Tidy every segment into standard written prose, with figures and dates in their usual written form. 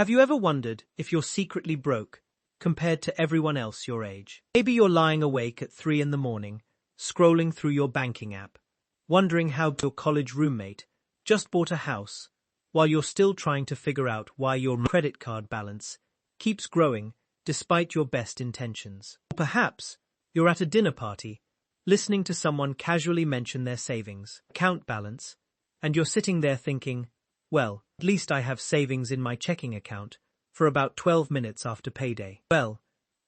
Have you ever wondered if you're secretly broke compared to everyone else your age? Maybe you're lying awake at 3 in the morning, scrolling through your banking app, wondering how your college roommate just bought a house, while you're still trying to figure out why your credit card balance keeps growing despite your best intentions. Or perhaps you're at a dinner party, listening to someone casually mention their savings account balance, and you're sitting there thinking, well, at least I have savings in my checking account for about 12 minutes after payday. Well,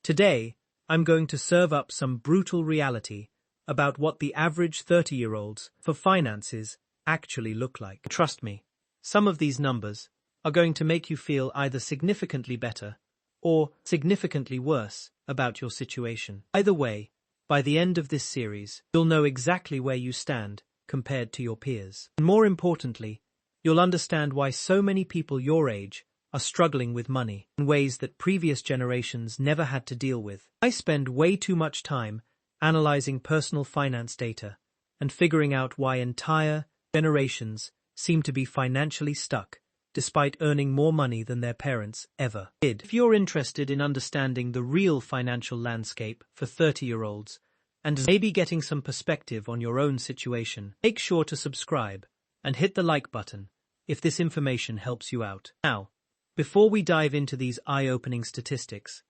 today I'm going to serve up some brutal reality about what the average 30-year-olds for finances actually look like. Trust me, some of these numbers are going to make you feel either significantly better or significantly worse about your situation. Either way, by the end of this series, you'll know exactly where you stand compared to your peers. And more importantly, you'll understand why so many people your age are struggling with money in ways that previous generations never had to deal with. I spend way too much time analyzing personal finance data and figuring out why entire generations seem to be financially stuck despite earning more money than their parents ever did. If you're interested in understanding the real financial landscape for 30-year-olds and maybe getting some perspective on your own situation, make sure to subscribe and hit the like button if this information helps you out. Now, before we dive into these eye-opening statistics,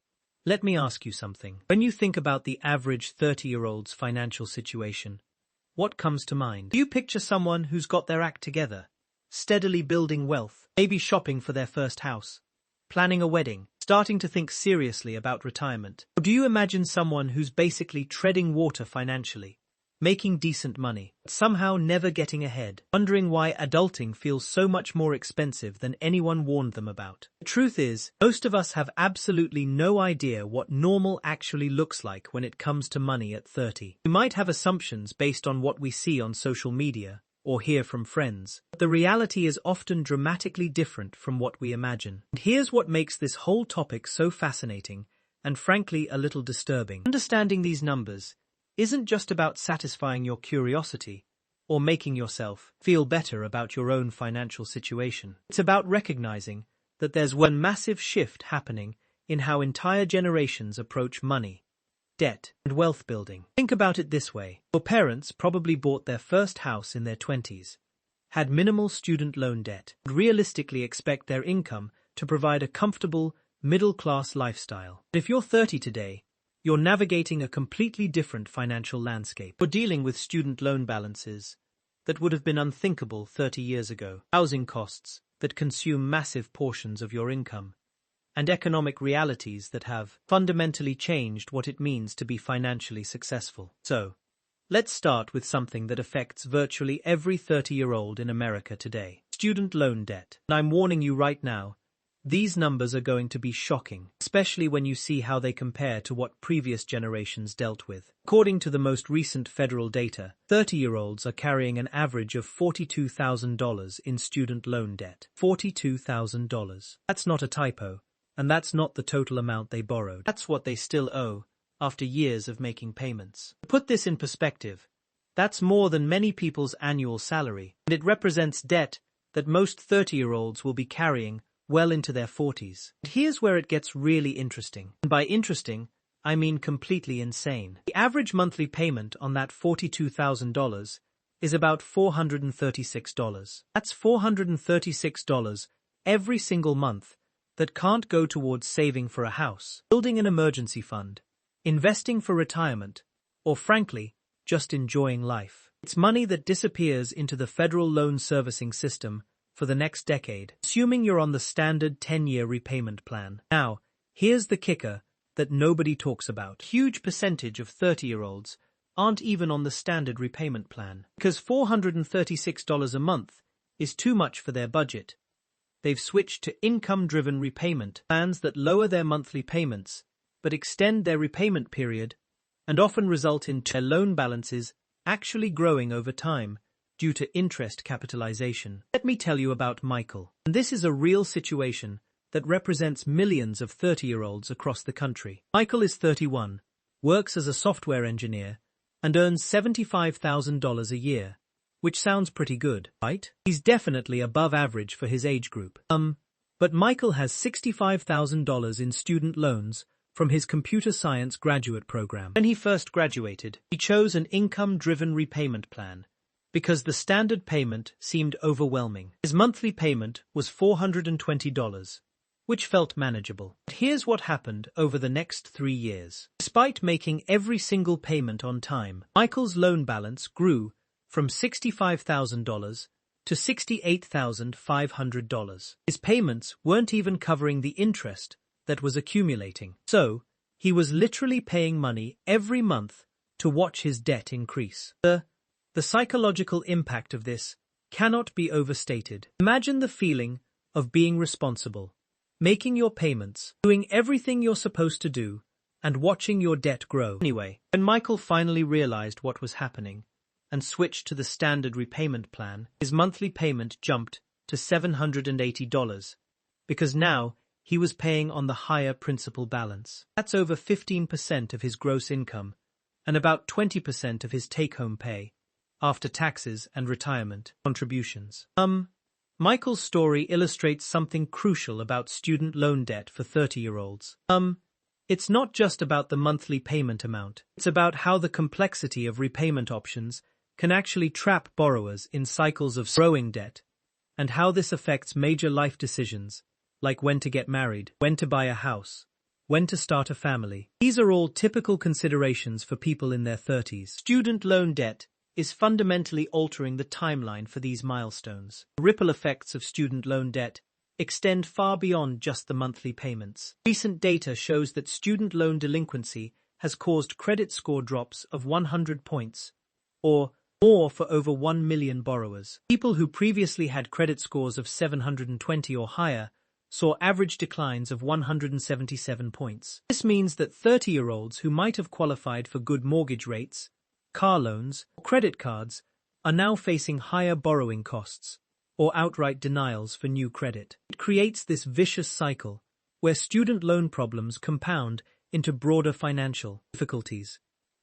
let me ask you something. When you think about the average 30-year-old's financial situation, what comes to mind? Do you picture someone who's got their act together, steadily building wealth, maybe shopping for their first house, planning a wedding, starting to think seriously about retirement? Or do you imagine someone who's basically treading water financially, making decent money, but somehow never getting ahead, wondering why adulting feels so much more expensive than anyone warned them about? The truth is, most of us have absolutely no idea what normal actually looks like when it comes to money at 30. We might have assumptions based on what we see on social media or hear from friends, but the reality is often dramatically different from what we imagine. And here's what makes this whole topic so fascinating and frankly a little disturbing. Understanding these numbers isn't just about satisfying your curiosity or making yourself feel better about your own financial situation. It's about recognizing that there's one massive shift happening in how entire generations approach money, debt, and wealth building. Think about it this way. Your parents probably bought their first house in their 20s, had minimal student loan debt, and realistically expect their income to provide a comfortable, middle-class lifestyle. But if you're 30 today, you're navigating a completely different financial landscape. You're dealing with student loan balances that would have been unthinkable 30 years ago, housing costs that consume massive portions of your income, and economic realities that have fundamentally changed what it means to be financially successful. So, let's start with something that affects virtually every 30-year-old in America today: student loan debt. And I'm warning you right now, these numbers are going to be shocking, especially when you see how they compare to what previous generations dealt with. According to the most recent federal data, 30-year-olds are carrying an average of $42,000 in student loan debt. $42,000. That's not a typo, and that's not the total amount they borrowed. That's what they still owe after years of making payments. To put this in perspective, that's more than many people's annual salary, and it represents debt that most 30-year-olds will be carrying well into their 40s. And here's where it gets really interesting. And by interesting, I mean completely insane. The average monthly payment on that $42,000 is about $436. That's $436 every single month that can't go towards saving for a house, building an emergency fund, investing for retirement, or frankly, just enjoying life. It's money that disappears into the federal loan servicing system for the next decade, assuming you're on the standard 10-year repayment plan. Now, here's the kicker that nobody talks about. A huge percentage of 30-year-olds aren't even on the standard repayment plan. Because $436 a month is too much for their budget, they've switched to income-driven repayment plans that lower their monthly payments but extend their repayment period and often result in their loan balances actually growing over time due to interest capitalization. Let me tell you about Michael. And this is a real situation that represents millions of 30-year-olds across the country. Michael is 31, works as a software engineer, and earns $75,000 a year, which sounds pretty good, right? He's definitely above average for his age group. But Michael has $65,000 in student loans from his computer science graduate program. When he first graduated, he chose an income-driven repayment plan because the standard payment seemed overwhelming. His monthly payment was $420, which felt manageable. But here's what happened over the next 3 years. Despite making every single payment on time, Michael's loan balance grew from $65,000 to $68,500. His payments weren't even covering the interest that was accumulating. So, he was literally paying money every month to watch his debt increase. The psychological impact of this cannot be overstated. Imagine the feeling of being responsible, making your payments, doing everything you're supposed to do, and watching your debt grow. Anyway, when Michael finally realized what was happening and switched to the standard repayment plan, his monthly payment jumped to $780 because now he was paying on the higher principal balance. That's over 15% of his gross income and about 20% of his take-home pay after taxes and retirement contributions. Michael's story illustrates something crucial about student loan debt for 30-year-olds. It's not just about the monthly payment amount. It's about how the complexity of repayment options can actually trap borrowers in cycles of growing debt, and how this affects major life decisions, like when to get married, when to buy a house, when to start a family. These are all typical considerations for people in their 30s. Student loan debt is fundamentally altering the timeline for these milestones. The ripple effects of student loan debt extend far beyond just the monthly payments. Recent data shows that student loan delinquency has caused credit score drops of 100 points, or more for over 1 million borrowers. People who previously had credit scores of 720 or higher saw average declines of 177 points. This means that 30-year-olds who might have qualified for good mortgage rates, car loans, or credit cards are now facing higher borrowing costs or outright denials for new credit. It creates this vicious cycle where student loan problems compound into broader financial difficulties,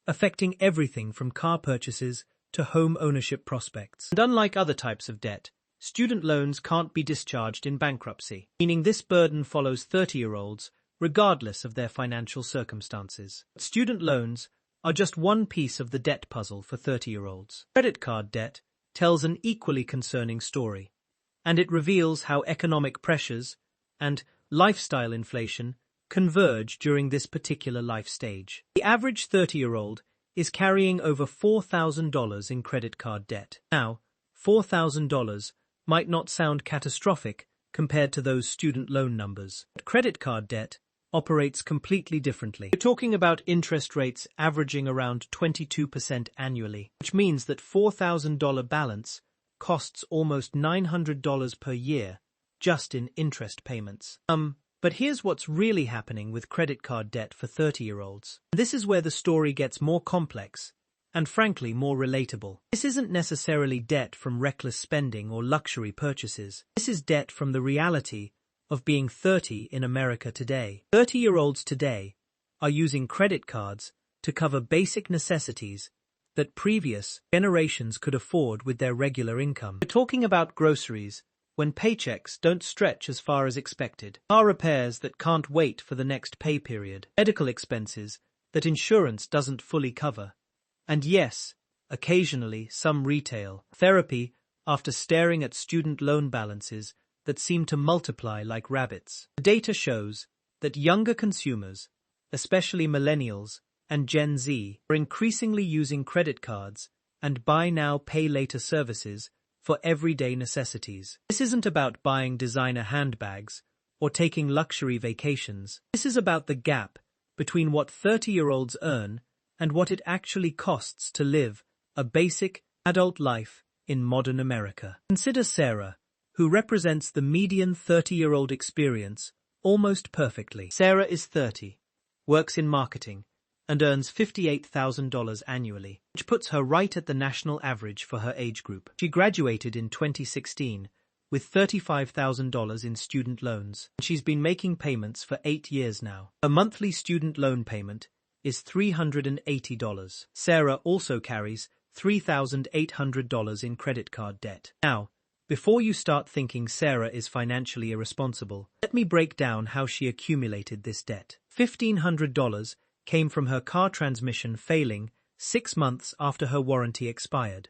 affecting everything from car purchases to home ownership prospects. And unlike other types of debt, student loans can't be discharged in bankruptcy, meaning this burden follows 30-year-olds regardless of their financial circumstances. Student loans are just one piece of the debt puzzle for 30-year-olds. Credit card debt tells an equally concerning story, and it reveals how economic pressures and lifestyle inflation converge during this particular life stage. The average 30-year-old is carrying over $4,000 in credit card debt. Now, $4,000 might not sound catastrophic compared to those student loan numbers, but credit card debt operates completely differently. We're talking about interest rates averaging around 22% annually, which means that $4,000 balance costs almost $900 per year just in interest payments. But here's what's really happening with credit card debt for 30-year-olds. This is where the story gets more complex and frankly more relatable. This isn't necessarily debt from reckless spending or luxury purchases. This is debt from the reality of being 30 in America today. 30-year-olds today are using credit cards to cover basic necessities that previous generations could afford with their regular income. We're talking about groceries when paychecks don't stretch as far as expected, car repairs that can't wait for the next pay period, medical expenses that insurance doesn't fully cover, and yes, occasionally some retail therapy after staring at student loan balances that seem to multiply like rabbits. The data shows that younger consumers, especially millennials and Gen Z, are increasingly using credit cards and buy now, pay later services for everyday necessities. This isn't about buying designer handbags or taking luxury vacations. This is about the gap between what 30-year-olds earn and what it actually costs to live a basic adult life in modern America. Consider Sarah, who represents the median 30-year-old experience almost perfectly. Sarah is 30, works in marketing, and earns $58,000 annually, which puts her right at the national average for her age group. She graduated in 2016 with $35,000 in student loans, and she's been making payments for 8 years now. Her monthly student loan payment is $380. Sarah also carries $3,800 in credit card debt. Now, Before you start thinking Sarah is financially irresponsible, let me break down how she accumulated this debt. $1,500 came from her car transmission failing 6 months after her warranty expired,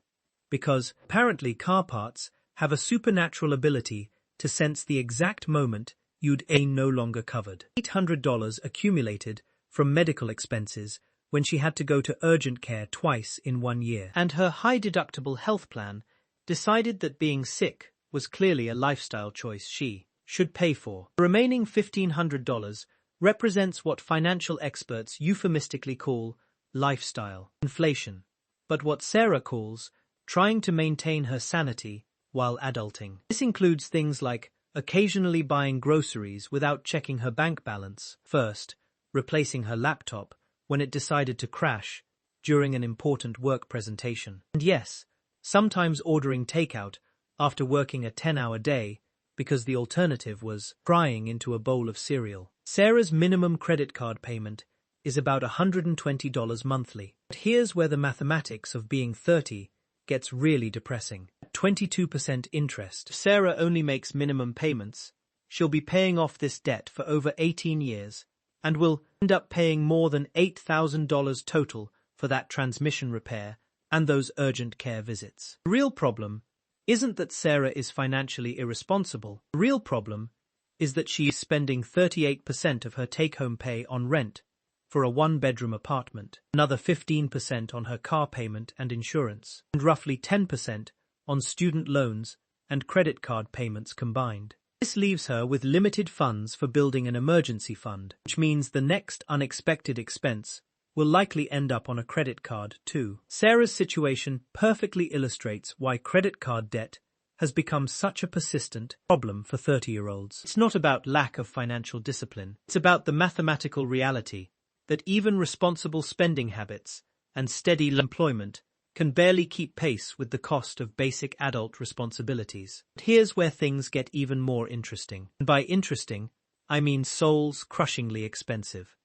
because apparently car parts have a supernatural ability to sense the exact moment you'd no longer covered. $800 accumulated from medical expenses when she had to go to urgent care twice in 1 year. And her high-deductible health plan decided that being sick was clearly a lifestyle choice she should pay for. The remaining $1,500 represents what financial experts euphemistically call lifestyle inflation, but what Sarah calls trying to maintain her sanity while adulting. This includes things like occasionally buying groceries without checking her bank balance first, replacing her laptop when it decided to crash during an important work presentation, and yes, sometimes ordering takeout after working a 10-hour day because the alternative was crying into a bowl of cereal. Sarah's minimum credit card payment is about $120 monthly. But here's where the mathematics of being 30 gets really depressing. At 22% interest, if Sarah only makes minimum payments, she'll be paying off this debt for over 18 years and will end up paying more than $8,000 total for that transmission repair and those urgent care visits. The real problem isn't that Sarah is financially irresponsible. The real problem is that she is spending 38% of her take-home pay on rent for a 1-bedroom apartment, another 15% on her car payment and insurance, and roughly 10% on student loans and credit card payments combined. This leaves her with limited funds for building an emergency fund, which means the next unexpected expense will likely end up on a credit card too. Sarah's situation perfectly illustrates why credit card debt has become such a persistent problem for 30-year-olds. It's not about lack of financial discipline. It's about the mathematical reality that even responsible spending habits and steady employment can barely keep pace with the cost of basic adult responsibilities. But here's where things get even more interesting. And by interesting, I mean soul-crushingly expensive.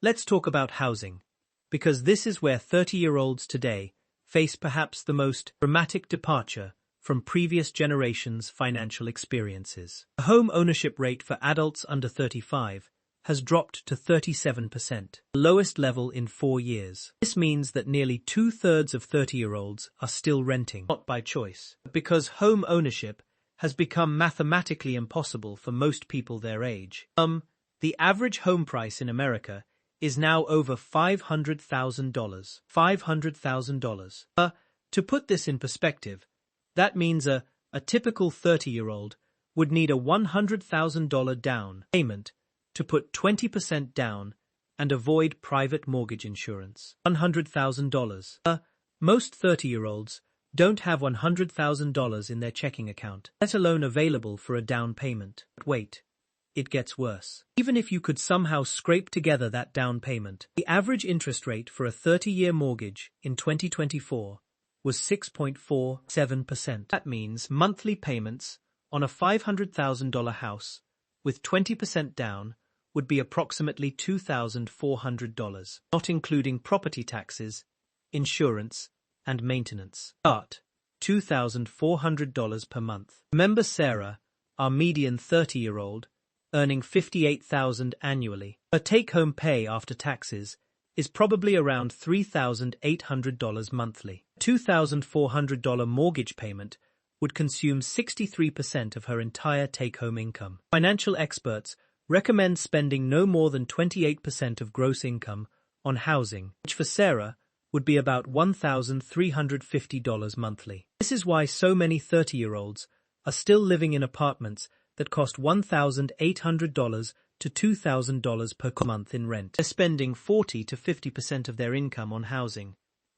Let's talk about housing, because this is where 30-year-olds today face perhaps the most dramatic departure from previous generations' financial experiences. The home ownership rate for adults under 35 has dropped to 37%, the lowest level in 4 years. This means that nearly 2/3 of 30-year-olds are still renting, not by choice, but because home ownership has become mathematically impossible for most people their age. The average home price in America is now over $500,000. $500,000. To put this in perspective, that means a typical 30-year-old would need a $100,000 down payment to put 20% down and avoid private mortgage insurance. $100,000. Most 30-year-olds don't have $100,000 in their checking account, let alone available for a down payment. But wait, it gets worse. Even if you could somehow scrape together that down payment, the average interest rate for a 30-year mortgage in 2024 was 6.47%. That means monthly payments on a $500,000 house with 20% down would be approximately $2,400, not including property taxes, insurance, and maintenance. But $2,400 per month. Remember Sarah, our median 30-year-old, earning $58,000 annually. Her take-home pay after taxes is probably around $3,800 monthly. A $2,400 mortgage payment would consume 63% of her entire take-home income. Financial experts recommend spending no more than 28% of gross income on housing, which for Sarah would be about $1,350 monthly. This is why so many 30-year-olds are still living in apartments that cost $1,800 to $2,000 per month in rent. They're spending 40 to 50% of their income on housing,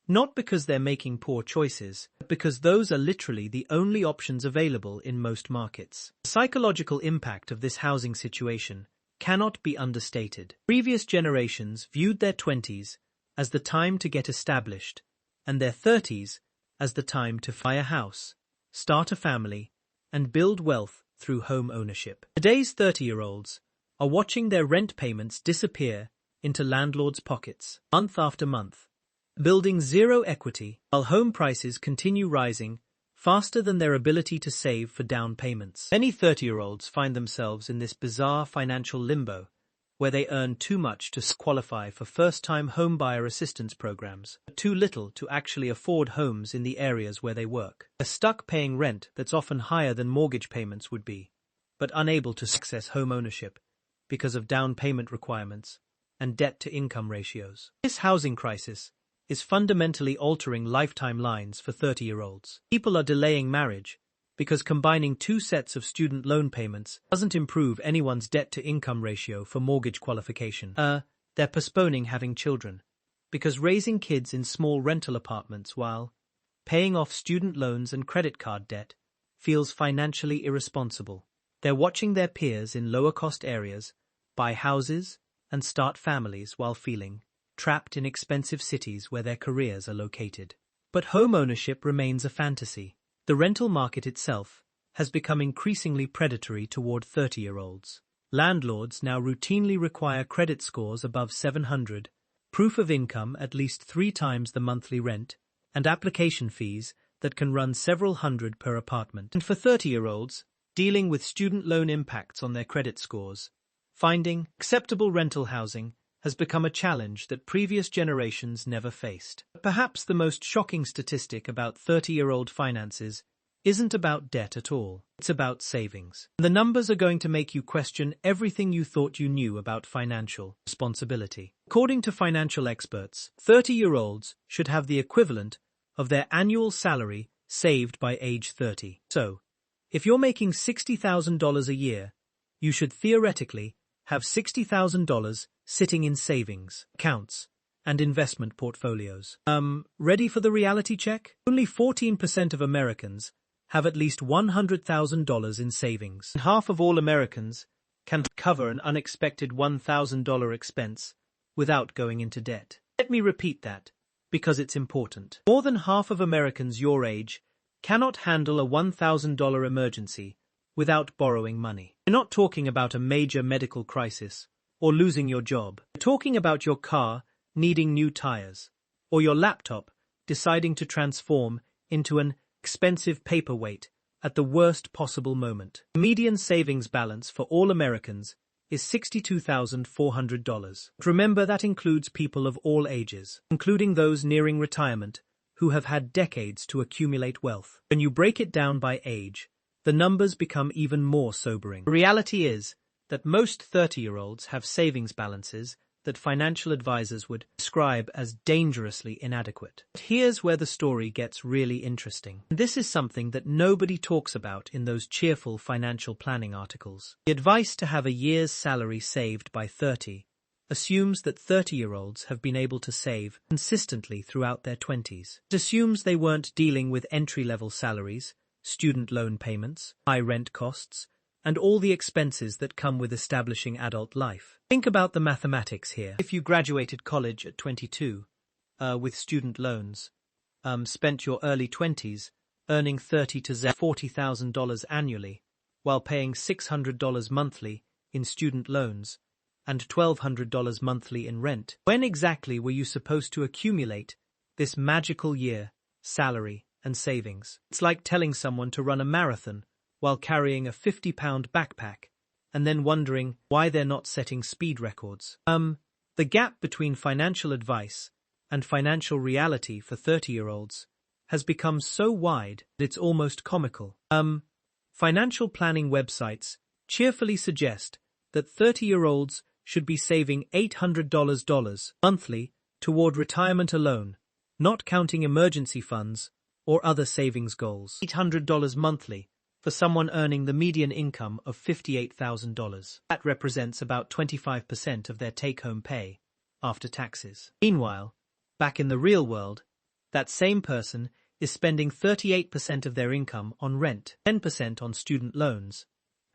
not because they're making poor choices, but because those are literally the only options available in most markets. The psychological impact of this housing situation cannot be understated. Previous generations viewed their 20s as the time to get established, and their 30s as the time to buy a house, start a family, and build wealth through home ownership. Today's 30-year-olds are watching their rent payments disappear into landlords' pockets month after month, building zero equity while home prices continue rising faster than their ability to save for down payments. Many 30-year-olds find themselves in this bizarre financial limbo, where they earn too much to qualify for first-time homebuyer assistance programs, but too little to actually afford homes in the areas where they work. They're stuck paying rent that's often higher than mortgage payments would be, but unable to access home ownership because of down payment requirements and debt-to-income ratios. This housing crisis is fundamentally altering lifetime lines for 30-year-olds. People are delaying marriage because combining two sets of student loan payments doesn't improve anyone's debt-to-income ratio for mortgage qualification. They're postponing having children because raising kids in small rental apartments while paying off student loans and credit card debt feels financially irresponsible. They're watching their peers in lower-cost areas buy houses and start families while feeling trapped in expensive cities where their careers are located. But home ownership remains a fantasy. The rental market itself has become increasingly predatory toward 30-year-olds. Landlords now routinely require credit scores above 700, proof of income at least 3 times the monthly rent, and application fees that can run several hundred per apartment. And for 30-year-olds, dealing with student loan impacts on their credit scores, finding acceptable rental housing has become a challenge that previous generations never faced. Perhaps the most shocking statistic about 30-year-old finances isn't about debt at all. It's about savings. The numbers are going to make you question everything you thought you knew about financial responsibility. According to financial experts, 30-year-olds should have the equivalent of their annual salary saved by age 30. So, if you're making $60,000 a year, you should theoretically have $60,000 sitting in savings, accounts, and investment portfolios. Ready for the reality check? Only 14% of Americans have at least $100,000 in savings. And half of all Americans can cover an unexpected $1,000 expense without going into debt. Let me repeat that, because it's important. More than half of Americans your age cannot handle a $1,000 emergency without borrowing money. We're not talking about a major medical crisis or losing your job. We're talking about your car needing new tires, or your laptop deciding to transform into an expensive paperweight at the worst possible moment. The median savings balance for all Americans is $62,400. Remember, that includes people of all ages, including those nearing retirement who have had decades to accumulate wealth. When you break it down by age, the numbers become even more sobering. The reality is that most 30-year-olds have savings balances that financial advisors would describe as dangerously inadequate. But here's where the story gets really interesting. This is something that nobody talks about in those cheerful financial planning articles. The advice to have a year's salary saved by 30 assumes that 30-year-olds have been able to save consistently throughout their 20s. It assumes they weren't dealing with entry-level salaries, student loan payments, high rent costs, and all the expenses that come with establishing adult life. Think about the mathematics here. If you graduated college at 22, with student loans, spent your early 20s earning $30,000 to $40,000 annually, while paying $600 monthly in student loans and $1,200 monthly in rent, when exactly were you supposed to accumulate this magical year, salary, and savings? It's like telling someone to run a marathon while carrying a 50-pound backpack, and then wondering why they're not setting speed records. The gap between financial advice and financial reality for 30-year-olds has become so wide that it's almost comical. Financial planning websites cheerfully suggest that 30-year-olds should be saving $800 monthly toward retirement alone, not counting emergency funds or other savings goals. $800 monthly for someone earning the median income of $58,000. That represents about 25% of their take-home pay after taxes. Meanwhile, back in the real world, that same person is spending 38% of their income on rent, 10% on student loans,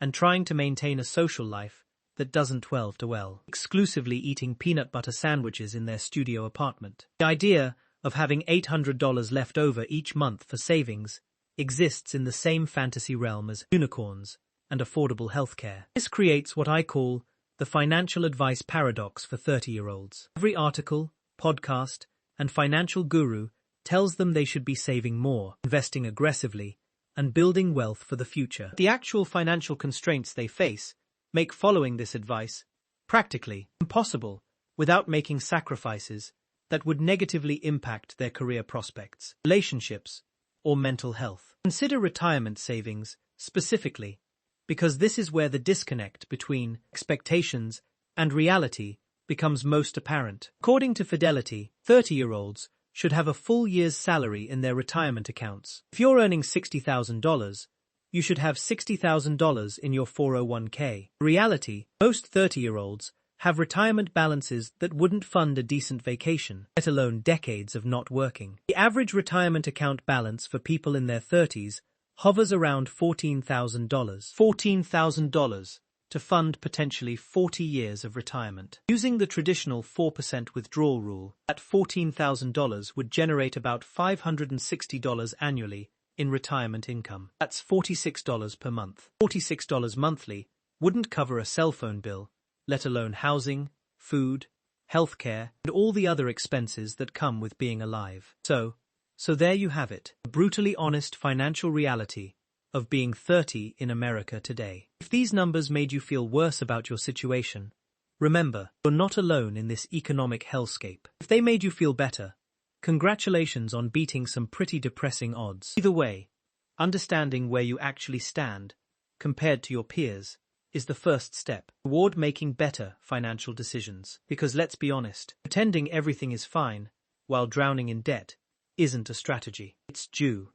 and trying to maintain a social life that doesn't well, exclusively eating peanut butter sandwiches in their studio apartment. The idea of having $800 left over each month for savings exists in the same fantasy realm as unicorns and affordable healthcare. This creates what I call the financial advice paradox for 30-year-olds. Every article, podcast, and financial guru tells them they should be saving more, investing aggressively, and building wealth for the future. The actual financial constraints they face make following this advice practically impossible without making sacrifices that would negatively impact their career prospects, relationships, or mental health. Consider retirement savings specifically, because this is where the disconnect between expectations and reality becomes most apparent. According to Fidelity, 30-year-olds should have a full year's salary in their retirement accounts. If you're earning $60,000, you should have $60,000 in your 401k. In reality, most 30-year-olds have retirement balances that wouldn't fund a decent vacation, let alone decades of not working. The average retirement account balance for people in their 30s hovers around $14,000. $14,000 to fund potentially 40 years of retirement. Using the traditional 4% withdrawal rule, that $14,000 would generate about $560 annually in retirement income. That's $46 per month. $46 monthly wouldn't cover a cell phone bill, let alone housing, food, healthcare, and all the other expenses that come with being alive. So there you have it, a brutally honest financial reality of being 30 in America today. If these numbers made you feel worse about your situation, remember, you're not alone in this economic hellscape. If they made you feel better, congratulations on beating some pretty depressing odds. Either way, understanding where you actually stand compared to your peers is the first step toward making better financial decisions. Because let's be honest, pretending everything is fine while drowning in debt isn't a strategy. It's due